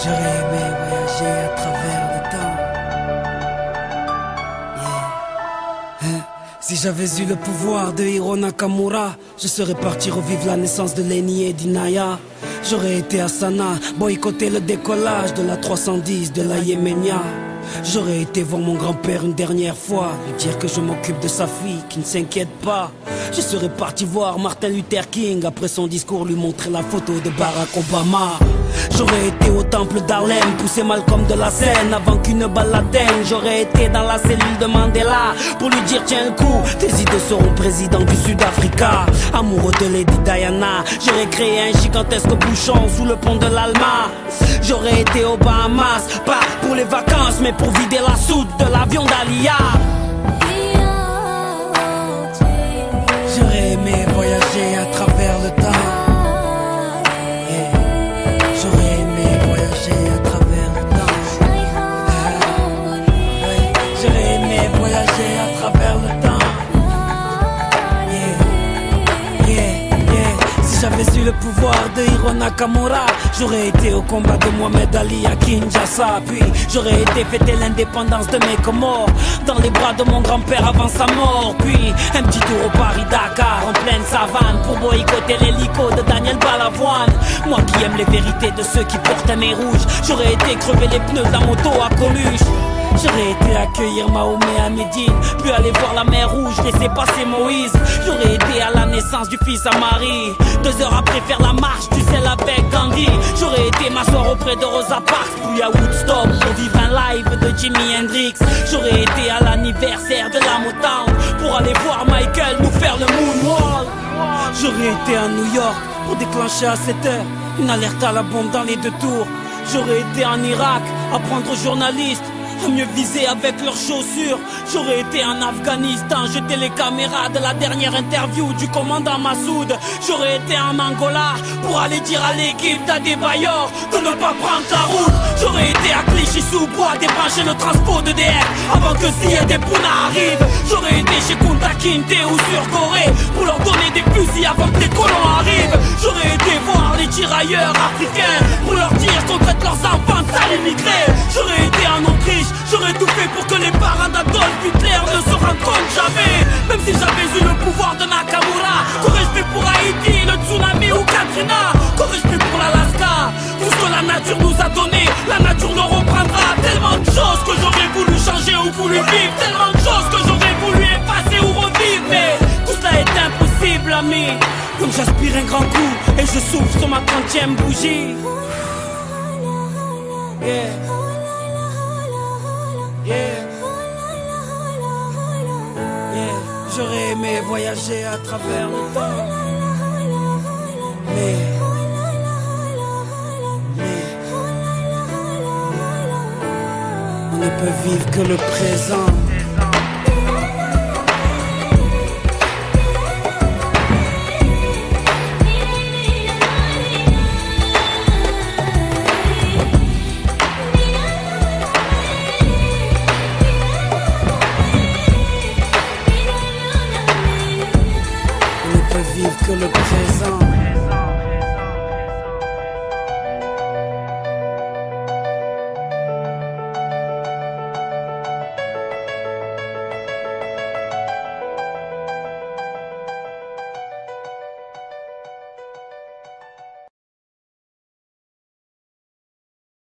J'aurais aimé voyager à travers le temps. Yeah. Si j'avais eu le pouvoir de Hiro Nakamura, je serais parti revivre la naissance de Lenny et d'Inaya. J'aurais été à Sanaa, boycotter le décollage de la 310 de la Yéménia. J'aurais été voir mon grand-père une dernière fois, lui dire que je m'occupe de sa fille, qui ne s'inquiète pas. Je serais parti voir Martin Luther King, après son discours lui montrer la photo de Barack Obama. J'aurais été au temple d'Harlem, pousser Malcolm de la scène avant qu'une balle l'atteigne. J'aurais été dans la cellule de Mandela pour lui dire tiens le coup, tes idées seront président du Sud-Africa. Amoureux de Lady Diana, j'aurais créé un gigantesque bouchon sous le pont de l'Alma. J'aurais été aux Bahamas, pas pour les vacances mais pour vider la soute de l'avion d'Alia. J'aurais aimé voyager à travers le temps. J'aurais aimé voyager à travers le temps. J'aurais aimé voyager à travers le temps. Si j'avais eu le pouvoir de Hiro Nakamura, j'aurais été au combat de Mohamed Ali à Kinshasa. Puis j'aurais été fêter l'indépendance de mes Comores dans les bras de mon grand-père avant sa mort. Puis un petit tour au Paris-Dakar en pleine savane pour boycotter l'hélico de Daniel Balavoine. Moi qui aime les vérités de ceux qui portent un nez rouge, j'aurais été crever les pneus d'un moto à Coluche. J'aurais été accueillir Mahomet à Médine, puis aller voir la mer Rouge, laisser passer Moïse. J'aurais été à la naissance du fils à Marie, 2 heures après faire la marche du sel avec Gandhi. J'aurais été m'asseoir auprès de Rosa Parks, puis à Woodstock pour vivre un live de Jimi Hendrix. J'aurais été à l'anniversaire de la Motown pour aller voir Michael nous faire le moonwalk. J'aurais été à New York pour déclencher à 7 heures une alerte à la bombe dans les 2 tours. J'aurais été en Irak apprendre aux journalistes à mieux viser avec leurs chaussures. J'aurais été en Afghanistan, jeter les caméras de la dernière interview du commandant Massoud. J'aurais été en Angola pour aller dire à l'équipe d'Adebayor de ne pas prendre la route. J'aurais été à Clichy-sous-Bois débrancher le transport de DF avant que Zia des Pouna arrive. J'aurais été chez Kunta Kinte ou sur Corée pour leur donner des fusils avant que les colons arrivent. J'aurais été voir les tirailleurs africains pour leur dire qu'on traite leurs enfants de sales immigrés. J'aurais été en Autriche, j'aurais tout fait pour que les parents d'Adolf Hitler ne se rendent compte jamais. Même si j'avais eu le pouvoir de Nakamura, qu'aurais-je fait pour Haïti, le tsunami ou Katrina? Qu'aurais-je fait pour l'Alaska? Tout ce que la nature nous a donné, la nature nous reprendra. Tellement de choses que j'aurais voulu changer ou voulu vivre, tellement de choses que j'aurais voulu effacer ou revivre. Mais tout cela est impossible, ami. Comme j'aspire un grand coup et je souffle sur ma 30e bougie. Yeah. J'aurais aimé voyager à travers le temps, mais on ne peut vivre que le présent.